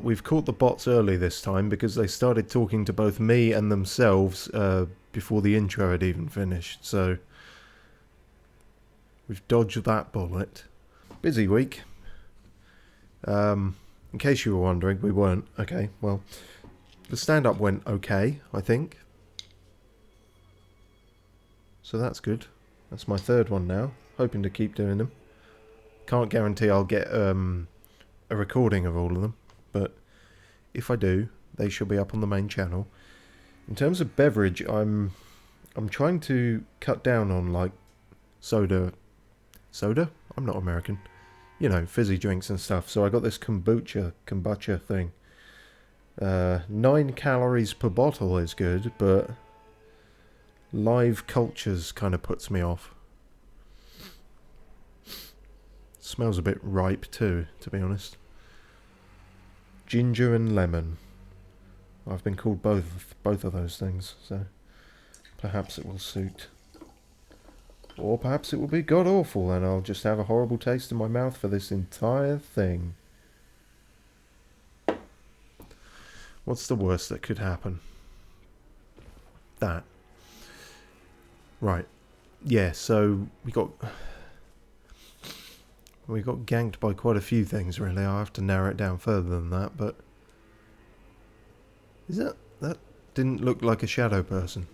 We've caught the bots early this time because they started talking to both me and themselves before the intro had even finished, so we've dodged that bullet. Busy week. In case you were wondering, we weren't. Okay, well, the stand-up went okay, I think. So that's good. That's my third one now. Hoping to keep doing them. Can't guarantee I'll get a recording of all of them, but if I do, they shall be up on the main channel. In terms of beverage, I'm trying to cut down on like soda. I'm not American. You know, fizzy drinks and stuff. So I got this kombucha thing. 9 calories per bottle is good, but live cultures kind of puts me off. Smells a bit ripe too, to be honest. Ginger and lemon. I've been called both of those things, so perhaps it will suit. Or perhaps it will be god awful and I'll just have a horrible taste in my mouth for this entire thing. What's the worst that could happen? That. Right. Yeah, so we got ganked by quite a few things, really. I'll have to narrow it down further than that, but that didn't look like a shadow person.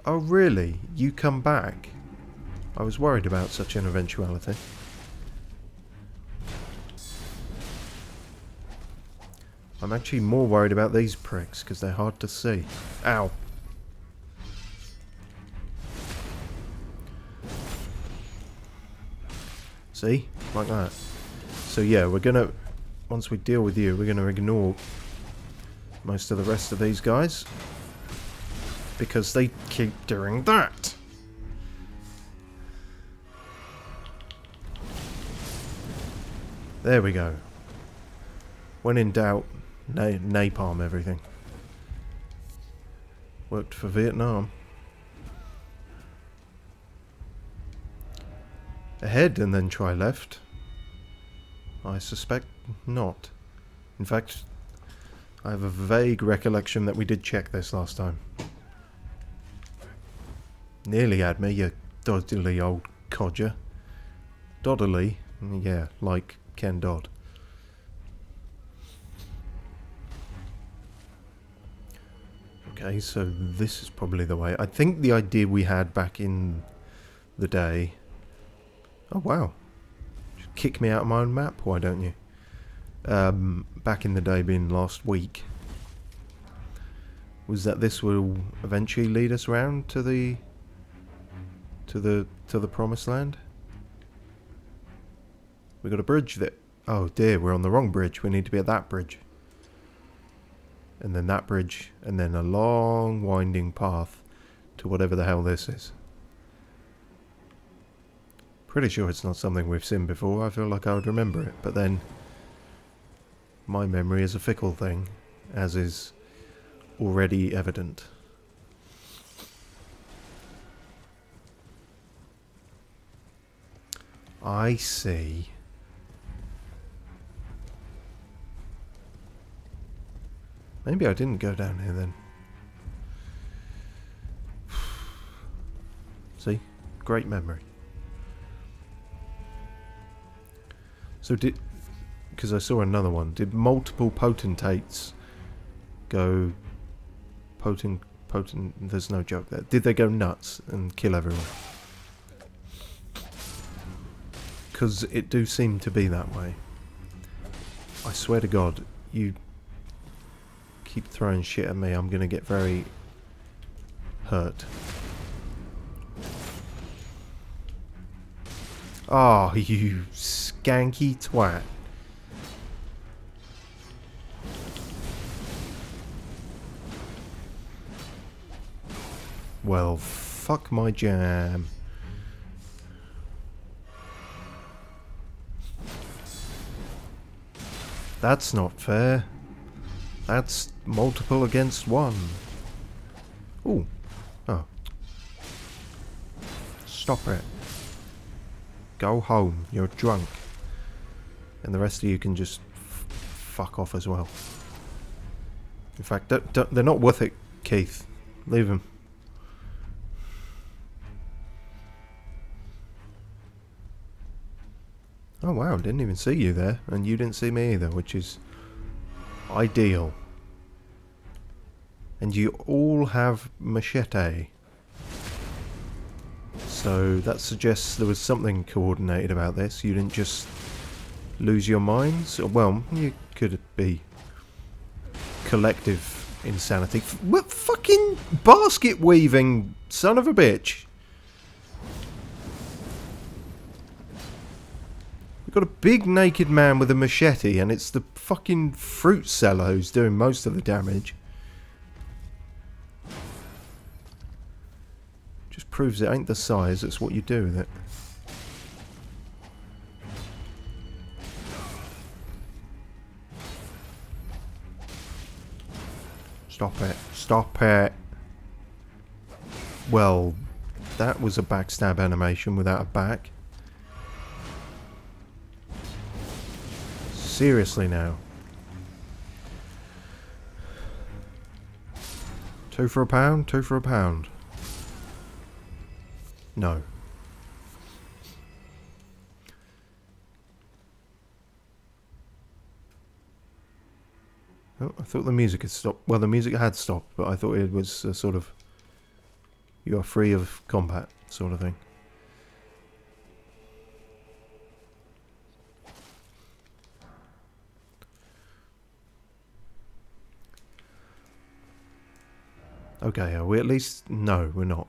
Oh really? You come back? I was worried about such an eventuality. I'm actually more worried about these pricks because they're hard to see. Ow! See? Like that. So yeah, we're gonna, once we deal with you, we're gonna ignore most of the rest of these guys. Because they keep doing that. There we go. When in doubt, napalm everything. Worked for Vietnam. Ahead and then try left? I suspect not. In fact, I have a vague recollection that we did check this last time. Nearly had me, you doddly old codger. Doddly? Yeah, like Ken Dodd. Okay, so this is probably the way. I think the idea we had back in the day... Oh, wow. Just kick me out of my own map, why don't you? Back in the day, being last week, was that this will eventually lead us round to the promised land. We got a bridge that... Oh dear, we're on the wrong bridge. We need to be at that bridge. And then that bridge, and then a long winding path to whatever the hell this is. Pretty sure it's not something we've seen before. I feel like I would remember it, but then my memory is a fickle thing, as is already evident. I see. Maybe I didn't go down here then. See? Great memory. So did... Because I saw another one. Did multiple potentates go... Potent... There's no joke there. Did they go nuts and kill everyone? Because it do seem to be that way. I swear to God, you keep throwing shit at me, I'm gonna get very hurt. Oh, you skanky twat. Well, fuck my jam. That's not fair. That's multiple against one. Ooh. Oh. Stop it. Go home. You're drunk. And the rest of you can just fuck off as well. In fact, they're not worth it, Keith. Leave them. Oh wow, didn't even see you there, and you didn't see me either, which is ideal. And you all have machete. So that suggests there was something coordinated about this. You didn't just lose your minds. Well, you could be collective insanity. What fucking basket weaving son of a bitch. We've got a big naked man with a machete, and it's the fucking fruit seller who's doing most of the damage. Just proves it ain't the size, it's what you do with it. Stop it. Stop it. Well, that was a backstab animation without a back. Seriously now. 2 for a pound? 2 for a pound. No. Oh, I thought the music had stopped. Well, the music had stopped, but I thought it was a sort of you are free of combat sort of thing. Okay, are we at least... No, we're not.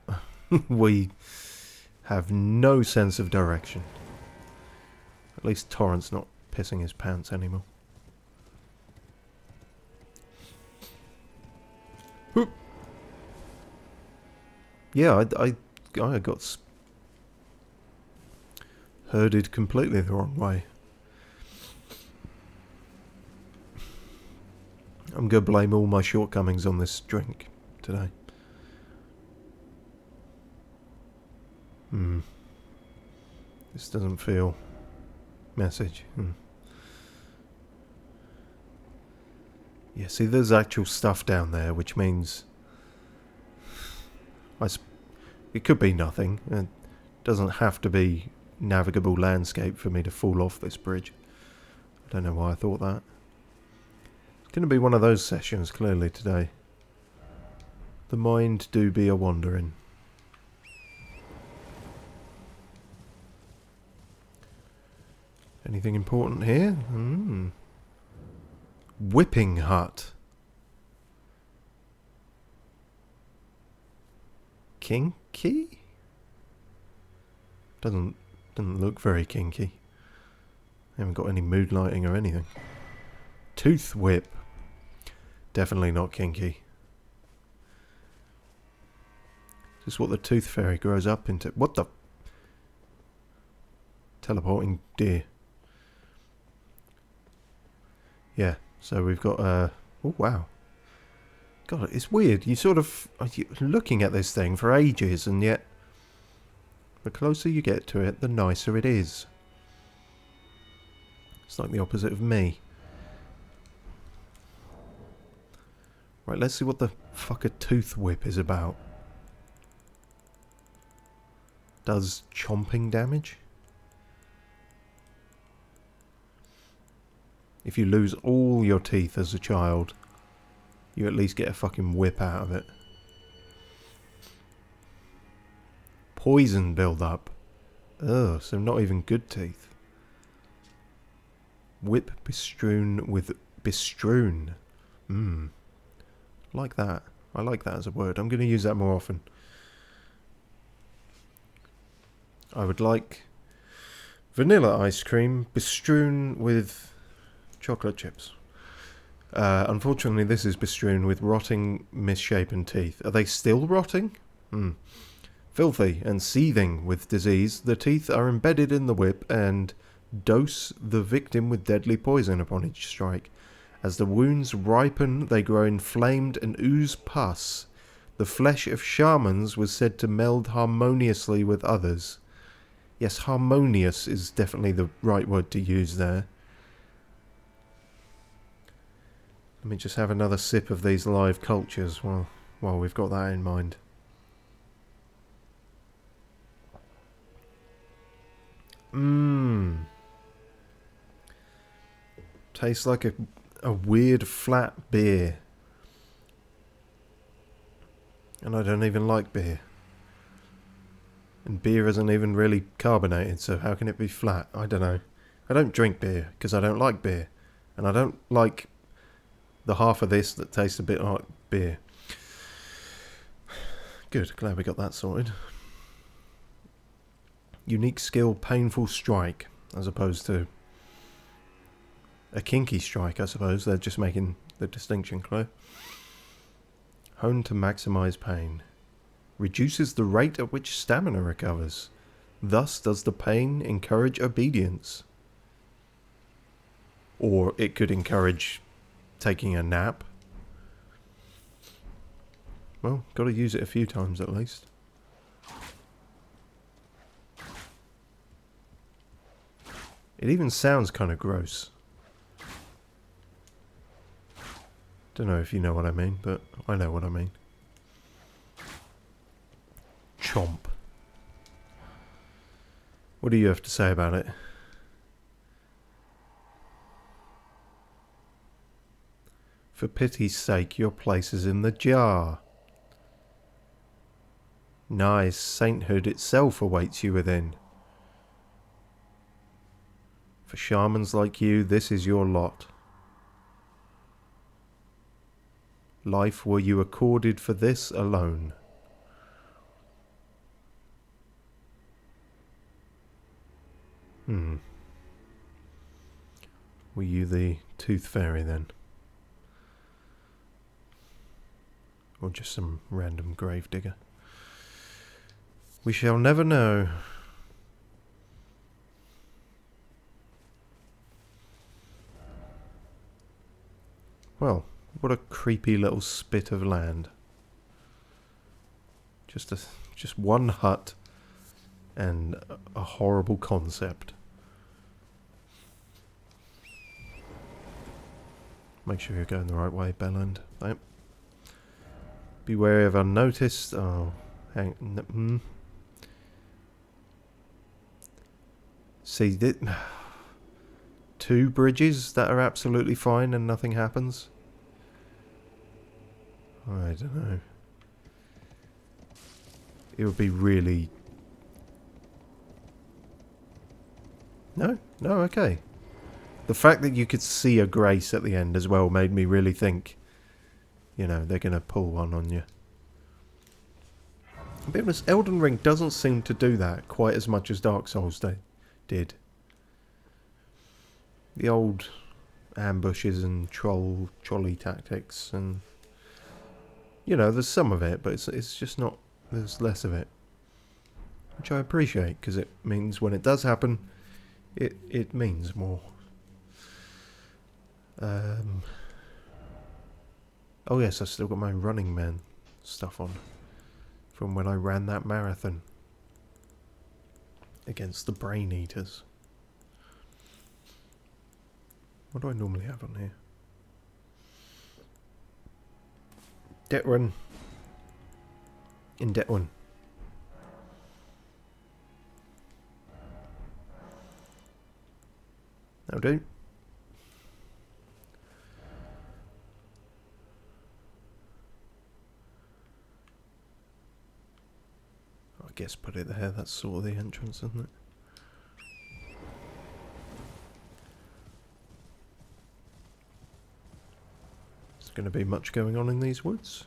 We have no sense of direction. At least Torrent's not pissing his pants anymore. Whoop. Yeah, I got herded completely the wrong way. I'm going to blame all my shortcomings on this drink today. This doesn't feel... Message. Yeah, see, there's actual stuff down there, which means... it could be nothing. It doesn't have to be navigable landscape for me to fall off this bridge. I don't know why I thought that. It's going to be one of those sessions, clearly, today. The mind do be a wandering. Anything important here? Whipping hut. Kinky? Doesn't look very kinky. Haven't got any mood lighting or anything. Tooth whip. Definitely not kinky. This is what the tooth fairy grows up into. What the? Teleporting deer. Yeah, so we've got, oh wow. God, it's weird. You sort of, you're looking at this thing for ages, and yet, the closer you get to it, the nicer it is. It's like the opposite of me. Right, let's see what the fuck a tooth whip is about. Does chomping damage? If you lose all your teeth as a child, you at least get a fucking whip out of it. Poison build up. Ugh, so not even good teeth. Whip bestrewn with bestrewn. Like that. I like that as a word. I'm going to use that more often. I would like vanilla ice cream bestrewn with chocolate chips. Unfortunately, this is bestrewn with rotting, misshapen teeth. Are they still rotting? Filthy and seething with disease, the teeth are embedded in the whip and dose the victim with deadly poison upon each strike. As the wounds ripen, they grow inflamed and ooze pus. The flesh of shamans was said to meld harmoniously with others. Yes, harmonious is definitely the right word to use there. Let me just have another sip of these live cultures while we've got that in mind. Mmm. Tastes like a weird flat beer. And I don't even like beer. And beer isn't even really carbonated, so how can it be flat? I don't know. I don't drink beer because I don't like beer. And I don't like the half of this that tastes a bit like beer. Good, glad we got that sorted. Unique skill, painful strike, as opposed to a kinky strike, I suppose. They're just making the distinction clear. Honed to maximize pain. Reduces the rate at which stamina recovers. Thus does the pain encourage obedience. Or it could encourage taking a nap. Well, got to use it a few times at least. It even sounds kind of gross. Don't know if you know what I mean, but I know what I mean. Chomp. What do you have to say about it? For pity's sake, your place is in the jar. Nice, sainthood itself awaits you within. For shamans like you, this is your lot. Life were you accorded for this alone. Were you the tooth fairy then? Or just some random grave digger? We shall never know. Well, what a creepy little spit of land. Just one hut and a horrible concept. Make sure you're going the right way, Belland. Yep. Be wary of unnoticed. Oh, See, two bridges that are absolutely fine and nothing happens. I don't know. It would be really... No, okay. The fact that you could see a grace at the end as well made me really think, you know, they're going to pull one on you. To be honest, Elden Ring doesn't seem to do that quite as much as Dark Souls did. The old ambushes and trolley tactics and... You know, there's some of it, but it's just not... There's less of it. Which I appreciate, because it means when it does happen, it means more. Oh yes, I've still got my Running Man stuff on. From when I ran that marathon. Against the Brain Eaters. What do I normally have on here? Debt Run. In Debt One. Now do. I guess put it there, that's sort of the entrance, isn't it? Is there going to be much going on in these woods?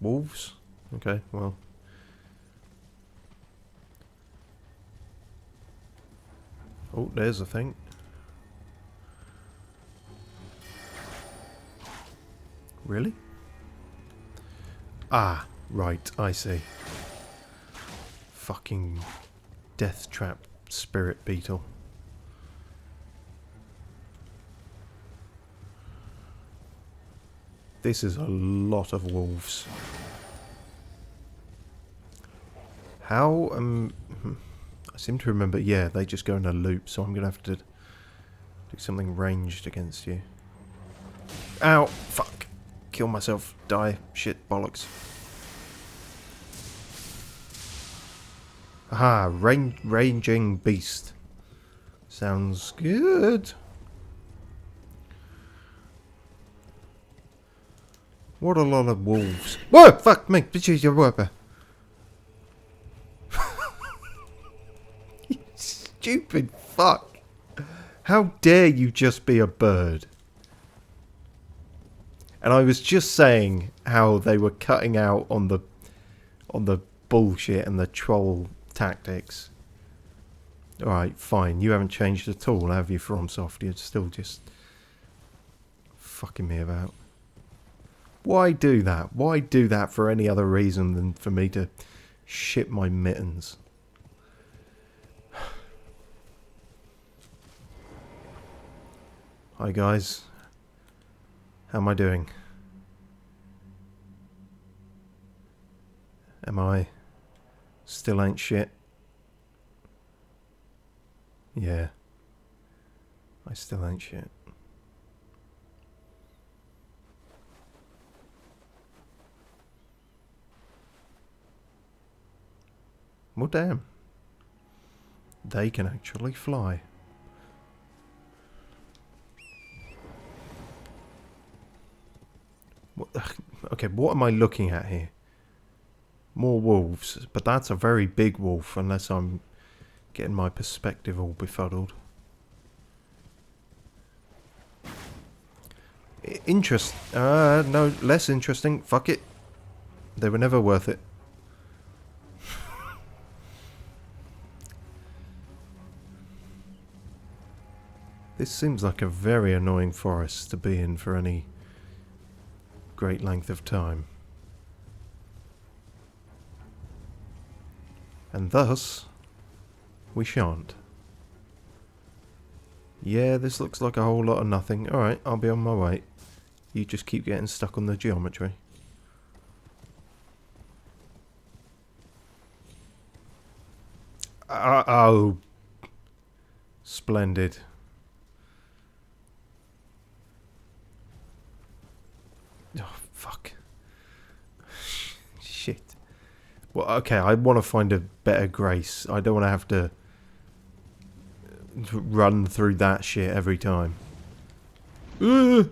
Wolves? Okay, well. Oh, there's a thing. Really? Ah, right, I see. Fucking death trap spirit beetle. This is a lot of wolves. How, I seem to remember, yeah, they just go in a loop, so I'm going to have to Do something ranged against you. Ow! Fuck! Kill myself. Die. Shit. Bollocks. Aha! Ranging beast. Sounds good. What a lot of wolves. Whoa! Fuck me! Bitches, your worker. You stupid fuck. How dare you just be a bird? And I was just saying how they were cutting out on the bullshit and the troll tactics. Alright, fine. You haven't changed at all, have you, FromSoft? You're still just fucking me about. Why do that? Why do that for any other reason than for me to shit my mittens? Hi guys. How am I doing? Am I still ain't shit? Yeah. I still ain't shit. Well, damn. They can actually fly. Okay, what am I looking at here? More wolves, but that's a very big wolf, unless I'm getting my perspective all befuddled. No, less interesting. Fuck it. They were never worth it. This seems like a very annoying forest to be in for any great length of time. And thus, we shan't. Yeah, this looks like a whole lot of nothing. Alright, I'll be on my way. You just keep getting stuck on the geometry. Oh. Splendid. Oh, fuck. Shit. Well, okay, I want to find a better grace. I don't want to have to run through that shit every time. Oh,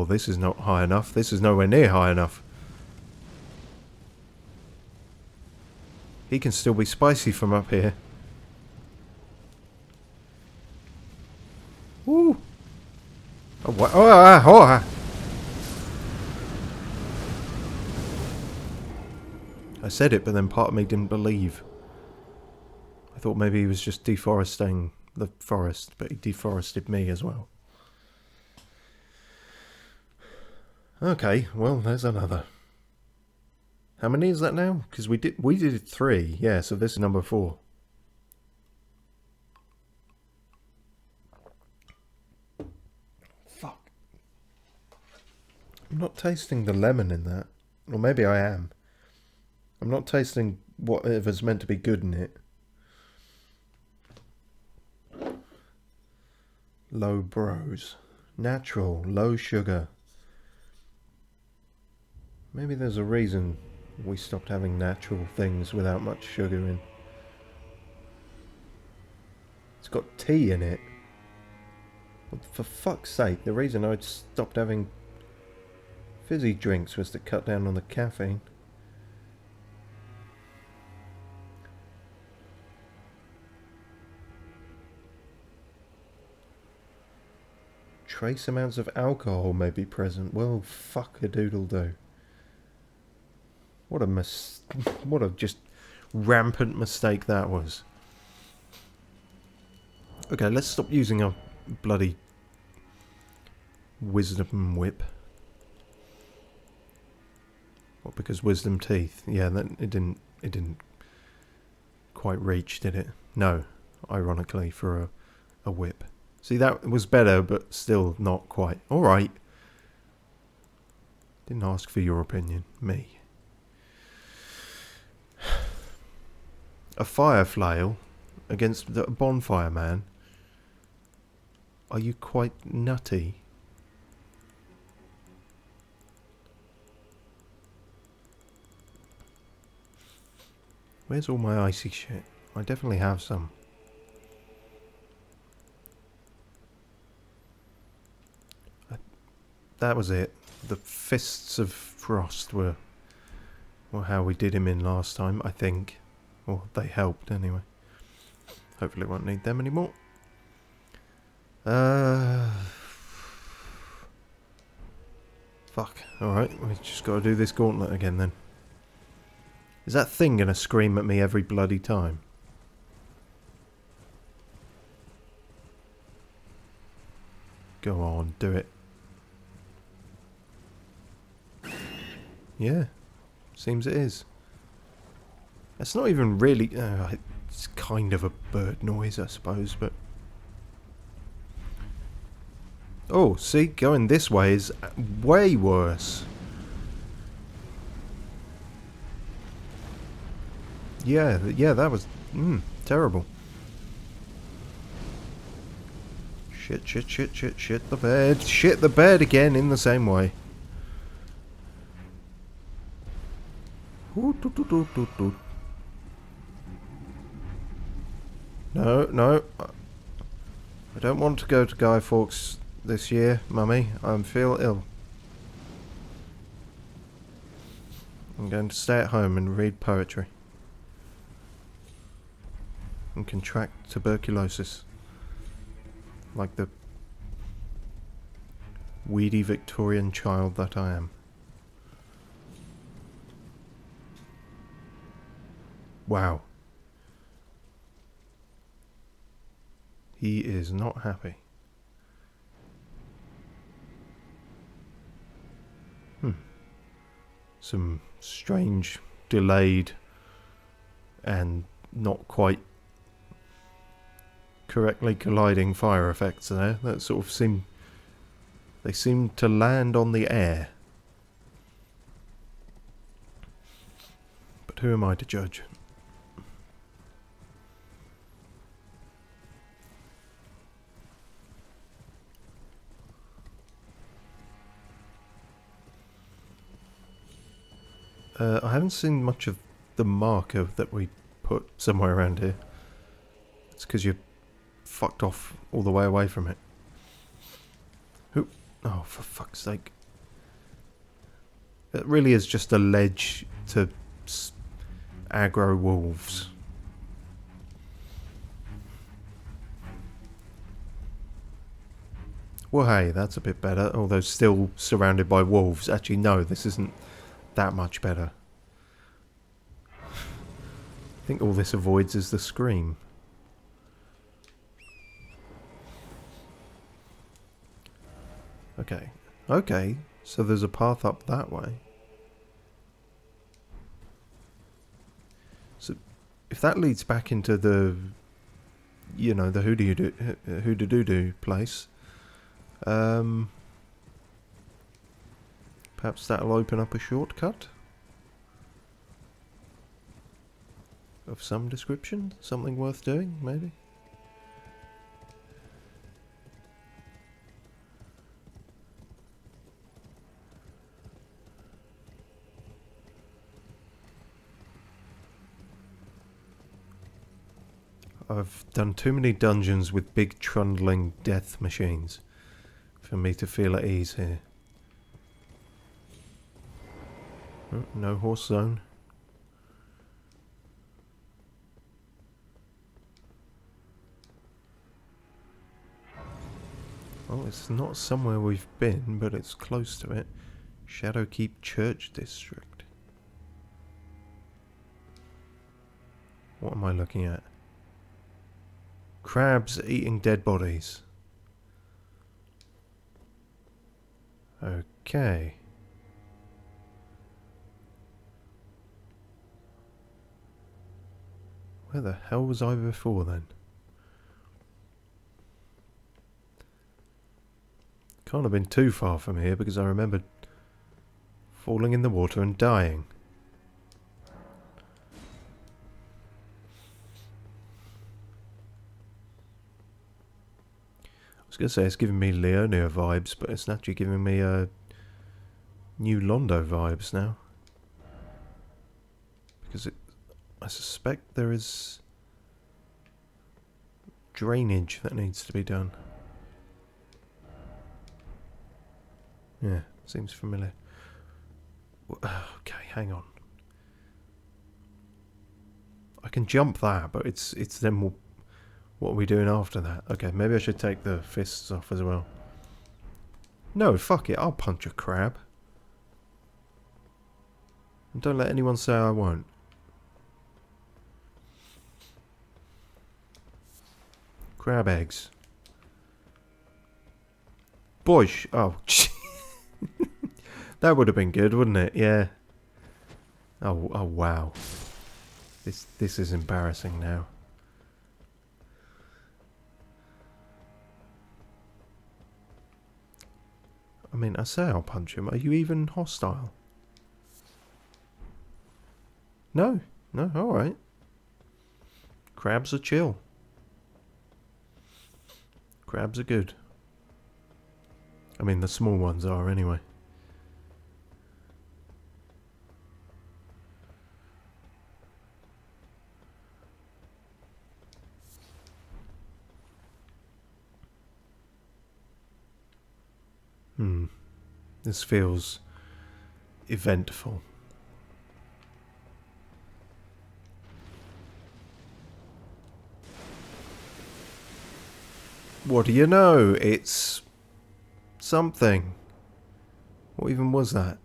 this is not high enough. This is nowhere near high enough. He can still be spicy from up here. Woo! Oh, what? Oh. I said it, but then part of me didn't believe. I thought maybe he was just deforesting the forest, but he deforested me as well. Okay, well, there's another. How many is that now? Because we did 3, yeah, so this is number 4. Fuck. I'm not tasting the lemon in that. Or maybe I am. I'm not tasting whatever's meant to be good in it. Low bros. Natural. Low sugar. Maybe there's a reason we stopped having natural things without much sugar in. It's got tea in it. Well, for fuck's sake, the reason I stopped having fizzy drinks was to cut down on the caffeine. Trace amounts of alcohol may be present. Well, fuck a doodle do. What a just rampant mistake that was. Okay, let's stop using our bloody wisdom whip. What, because wisdom teeth? Yeah, that it didn't quite reach, did it? No, ironically, for a whip. See, that was better, but still not quite. Alright. Didn't ask for your opinion. Me. A fire flail against the bonfire man. Are you quite nutty? Where's all my icy shit? I definitely have some. That was it. The fists of frost were how we did him in last time, I think. Or they helped anyway. Hopefully won't need them anymore. Fuck. Alright, we've just got to do this gauntlet again then. Is that thing going to scream at me every bloody time? Go on, do it. Yeah, seems it is. It's not even really... it's kind of a bird noise, I suppose, but... Oh, see, going this way is way worse. Yeah, that was terrible. Shit the bed. Shit the bed again in the same way. No. I don't want to go to Guy Fawkes this year, Mummy. I feel ill. I'm going to stay at home and read poetry. And contract tuberculosis. Like the weedy Victorian child that I am. Wow. He is not happy. Some strange, delayed, and not quite correctly colliding fire effects there. That sort of seem... They seem to land on the air. But who am I to judge? I haven't seen much of the marker that we put somewhere around here. It's because you fucked off all the way away from it. Who? Oh, for fuck's sake. It really is just a ledge to aggro wolves. Well, hey, that's a bit better, although still surrounded by wolves. Actually, no, this isn't that much better. I think all this avoids is the scream. Okay, so there's a path up that way. So, if that leads back into the, you know, the hoodoo place, perhaps that'll open up a shortcut of some description, something worth doing, maybe. I've done too many dungeons with big trundling death machines for me to feel at ease here. Oh, no horse zone. Well, it's not somewhere we've been, but it's close to it. Shadowkeep Church District. What am I looking at? Crabs eating dead bodies. Okay. Where the hell was I before then? Can't have been too far from here because I remembered falling in the water and dying. was going to say it's giving me Leonia vibes, but it's actually giving me new Londo vibes now. Because I suspect there is drainage that needs to be done. Yeah, seems familiar. Okay, hang on. I can jump that, but it's then what are we doing after that? Okay, maybe I should take the fists off as well. No, fuck it, I'll punch a crab. And don't let anyone say I won't. Crab eggs. Boy, oh, that would have been good, wouldn't it? Yeah. Oh wow. This is embarrassing now. I mean, I say I'll punch him. Are you even hostile? No, alright. Crabs are chill. Crabs are good. I mean, the small ones are anyway. This feels eventful. What do you know? It's something. What even was that?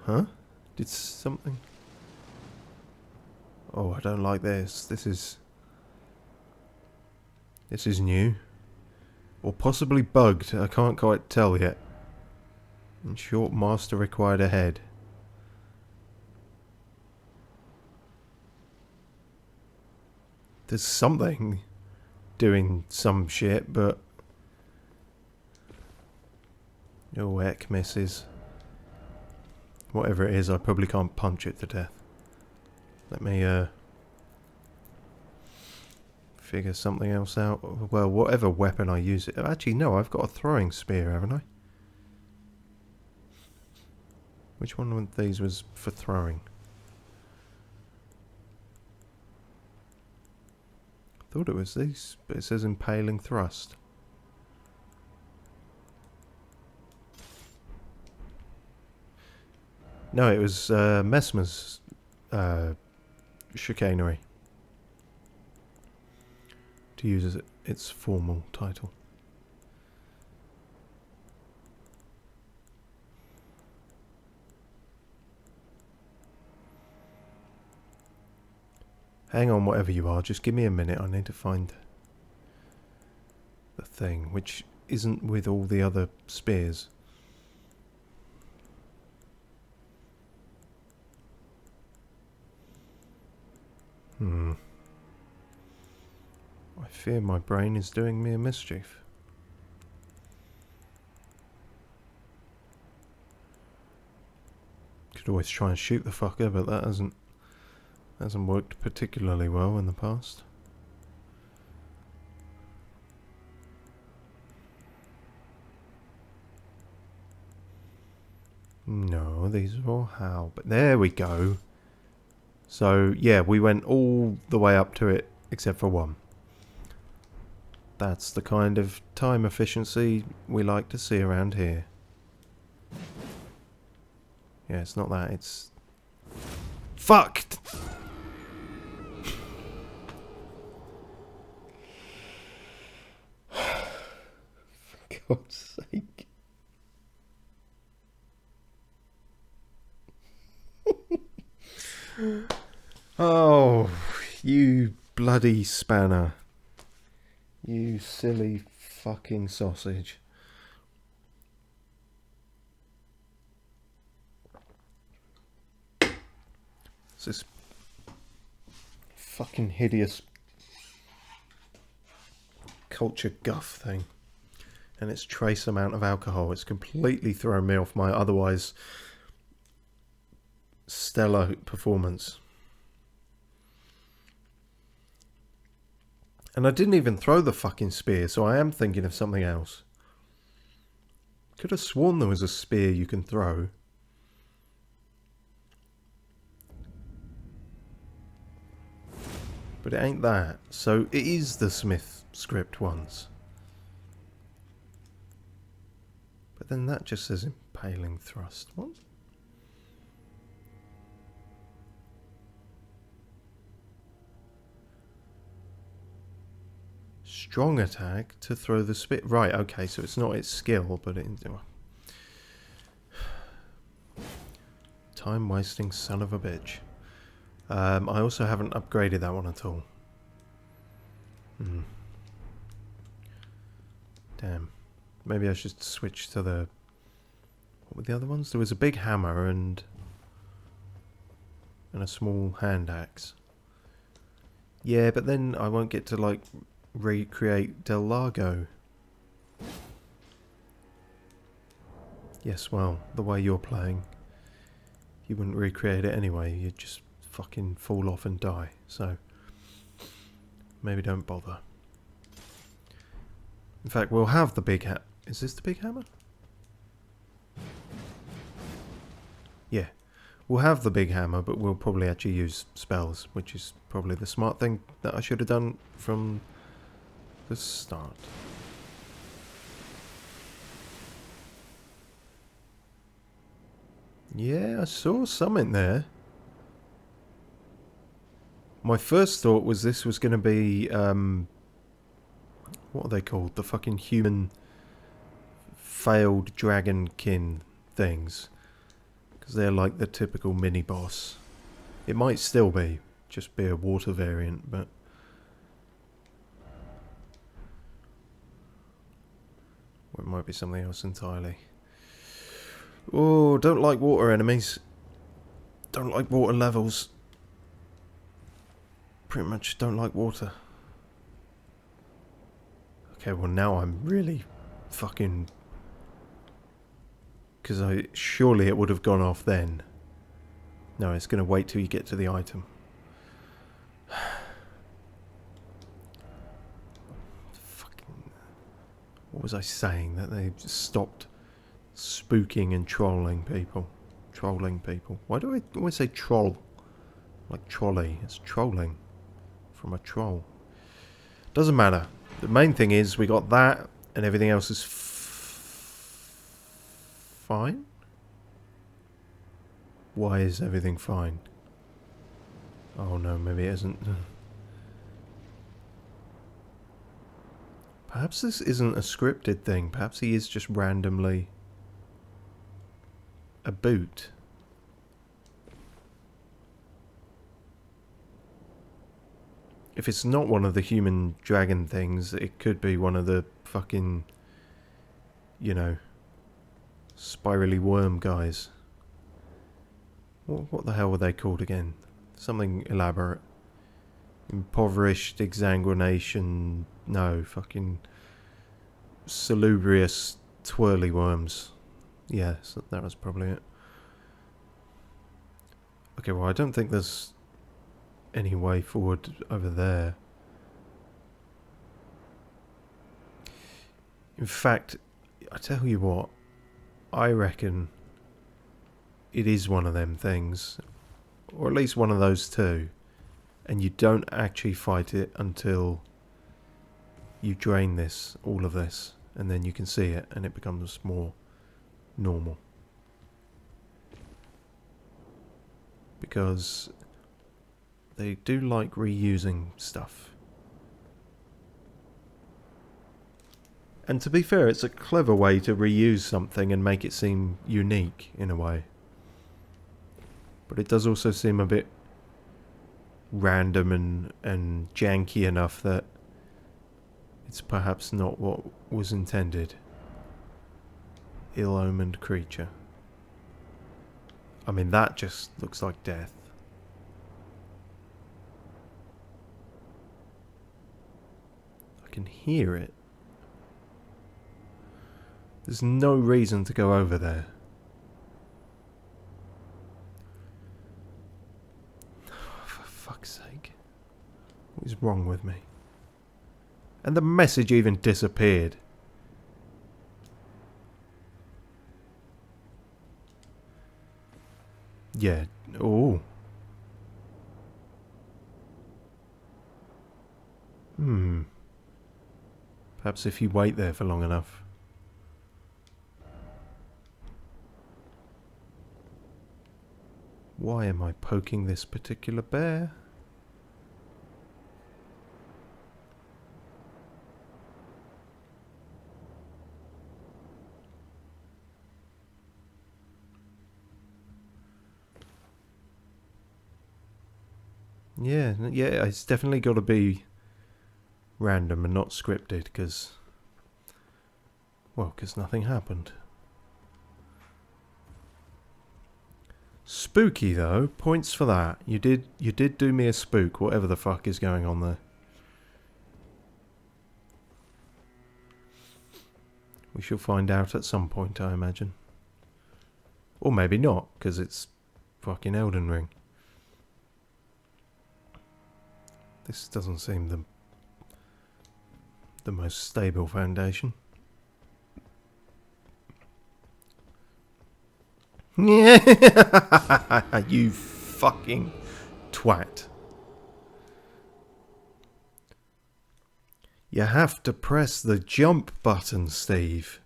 Huh? Did something... Oh, I don't like this. This is new. Or possibly bugged. I can't quite tell yet. In short, master required ahead. There's something doing some shit, but... Oh, heck, misses. Whatever it is, I probably can't punch it to death. Let me, figure something else out. Well, whatever weapon I use it... Actually, no, I've got a throwing spear, haven't I? Which one of these was for throwing? I thought it was these, but it says impaling thrust. No, it was Mesmer's chicanery. To use its formal title. Hang on, whatever you are, just give me a minute. I need to find the thing, which isn't with all the other spears. I fear my brain is doing me a mischief. Could always try and shoot the fucker, but that hasn't worked particularly well in the past. No, these are all how. But there we go. So, yeah, we went all the way up to it, except for one. That's the kind of time efficiency we like to see around here. Yeah, it's not that, it's... Fucked! For God's sake. Oh, you bloody spanner. You silly fucking sausage. It's this fucking hideous culture guff thing. And its trace amount of alcohol. It's completely thrown me off my otherwise stellar performance. And I didn't even throw the fucking spear, so I am thinking of something else. Could have sworn there was a spear you can throw. But it ain't that. So it is the Smith script ones. But then that just says impaling thrust. What? Strong attack to throw the spear. Right, okay, so it's not its skill, but it... Time wasting son of a bitch. I also haven't upgraded that one at all. Damn. Maybe I should switch to the... What were the other ones? There was a big hammer and a small hand axe. Yeah, but then I won't get to, like, recreate Del Lago. Yes, well, the way you're playing, you wouldn't recreate it anyway. You'd just fucking fall off and die. So, maybe don't bother. In fact, we'll have the big hammer. Is this the big hammer? Yeah. We'll have the big hammer, but we'll probably actually use spells, which is probably the smart thing that I should have done from the start. Yeah, I saw something there. My first thought was this was going to be, what are they called? The fucking human failed dragonkin things. Because they're like the typical mini-boss. It might still be, just be a water variant, but... Or it might be something else entirely. Oh, don't like water enemies. Don't like water levels. Pretty much don't like water. Okay, well now I'm really fucking... Because surely it would have gone off then. No, it's going to wait till you get to the item. Fucking... What was I saying? That they just stopped spooking and trolling people. Trolling people. Why do I always say troll? Like trolley. It's trolling. From a troll. Doesn't matter. The main thing is we got that and everything else is fine? Why is everything fine? Oh no, maybe it isn't. Perhaps this isn't a scripted thing. Perhaps he is just randomly a boot. If it's not one of the human dragon things, it could be one of the fucking, you know, spirally worm guys. What the hell were they called again? Something elaborate. Impoverished exsanguination. No, fucking salubrious twirly worms. Yeah, so that was probably it. Okay, well I don't think there's any way forward over there. In fact, I tell you what, I reckon it is one of them things, or at least one of those two, and you don't actually fight it until you drain this, all of this, and then you can see it and it becomes more normal. Because they do like reusing stuff. And to be fair, it's a clever way to reuse something and make it seem unique in a way. But it does also seem a bit random and janky enough that it's perhaps not what was intended. Ill-omened creature. I mean, that just looks like death. I can hear it. There's no reason to go over there. For fuck's sake. What is wrong with me? And the message even disappeared. Yeah. Oh. Perhaps if you wait there for long enough. Why am I poking this particular bear? Yeah, it's definitely got to be random and not scripted, because nothing happened. Spooky though, points for that. You did do me a spook, whatever the fuck is going on there. We shall find out at some point, I imagine. Or maybe not, because it's fucking Elden Ring. This doesn't seem the most stable foundation. You fucking twat. You have to press the jump button, Steve.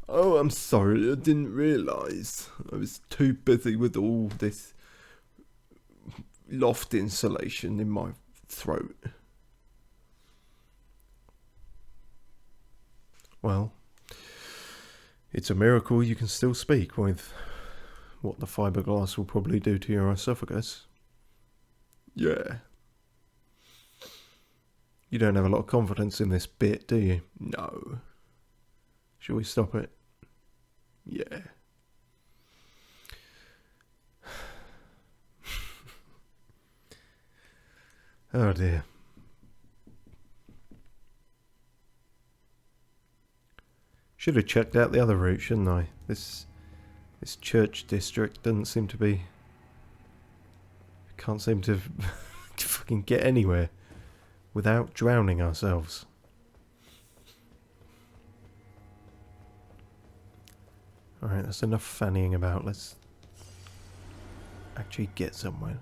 Oh, I'm sorry, I didn't realise. I was too busy with all this loft insulation in my throat. Well, it's a miracle you can still speak with what the fiberglass will probably do to your esophagus. Yeah. You don't have a lot of confidence in this bit, do you? No. Shall we stop it? Yeah. Oh dear. Should have checked out the other route, shouldn't I? This church district doesn't seem to be... Can't seem to fucking get anywhere without drowning ourselves. Alright, that's enough fannying about. Let's actually get somewhere.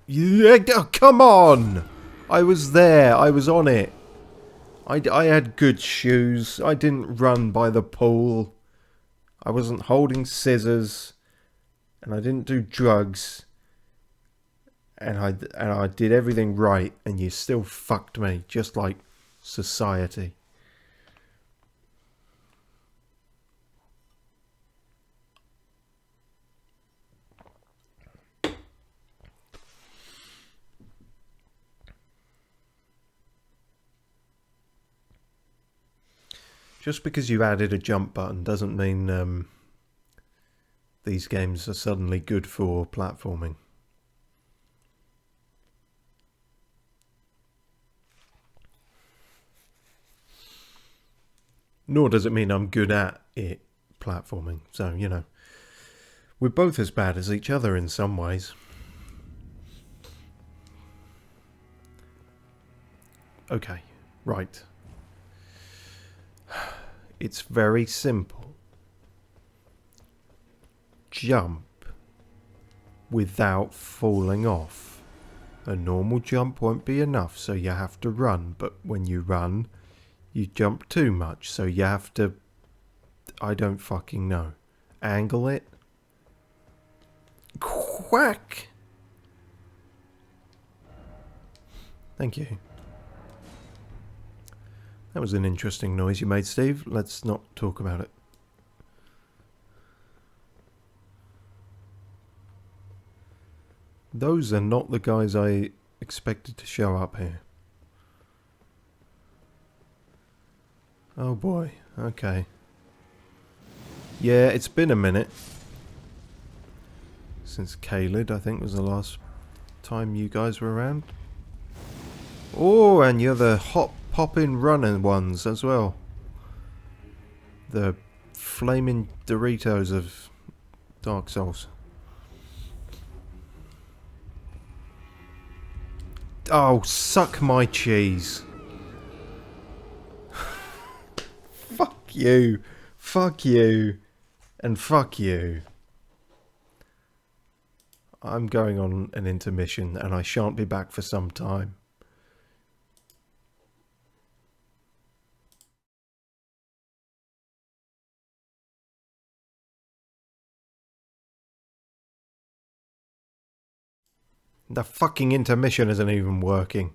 Yeah, oh, come on! I was there. I was on it. I had good shoes. I didn't run by the pool. I wasn't holding scissors. And I didn't do drugs. And I did everything right. And you still fucked me. Just like society. Just because you added a jump button doesn't mean these games are suddenly good for platforming. Nor does it mean I'm good at it platforming. So, you know, we're both as bad as each other in some ways. Okay, right. It's very simple. Jump without falling off. A normal jump won't be enough, so you have to run. But when you run, you jump too much, so you have to... I don't fucking know. Angle it. Quack! Thank you. That was an interesting noise you made, Steve. Let's not talk about it. Those are not the guys I expected to show up here. Oh boy, okay. Yeah, it's been a minute. Since Caelid, I think, was the last time you guys were around. Oh, and you're the hop-popping running ones as well. The flaming Doritos of Dark Souls. Oh, suck my cheese. Fuck you. Fuck you. And fuck you. I'm going on an intermission and I shan't be back for some time. The fucking intermission isn't even working.